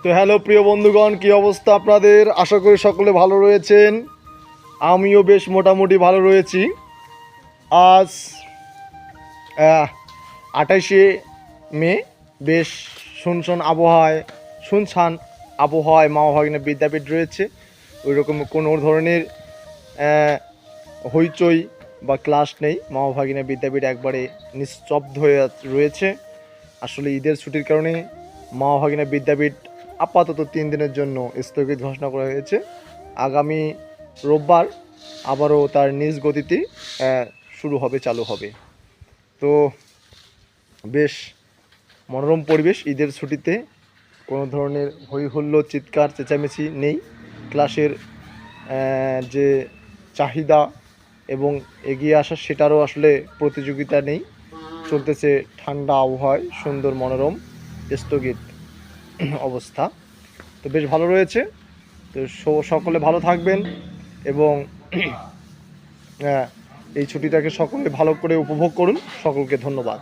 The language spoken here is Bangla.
তো হ্যালো প্রিয় বন্ধুগণ, কি অবস্থা আপনাদের? আশা করি সকলে ভালো রয়েছেন। আমিও বেশ মোটামুটি ভালো রয়েছি। আজ 28শে মে, বেশ শুনশান আবহাওয়ায় মামা ভাগিনা বিদ্যাপীঠ রয়েছে। ওই রকম কোনো ধরনের হইচই বা ক্লাস নেই। মামা ভাগিনা বিদ্যাপীঠ একবারে নিস্তব্ধ হয়ে রয়েছে। আসলে ঈদের ছুটির কারণে মামা ভাগিনা বিদ্যাপীঠ আপাতত 3 দিনের জন্য স্থগিত ঘোষণা করা হয়েছে। আগামী রোববার আবারও তার নিজ গতিতে চালু হবে। তো বেশ মনোরম পরিবেশ। ঈদের ছুটিতে কোনো ধরনের হই হুল্লোড়, চিৎকার চেঁচামেচি নেই। ক্লাসের যে চাহিদা এবং এগিয়ে আসা, সেটারও আসলে প্রতিযোগিতা নেই। চলতেছে ঠান্ডা আবহাওয়ায় সুন্দর মনোরম স্থগিত অবস্থা। তো বেশ ভালো রয়েছে। তো সকলে ভালো থাকবেন এবং এই ছুটিটাকে সকলে ভালো করে উপভোগ করুন। সকলকে ধন্যবাদ।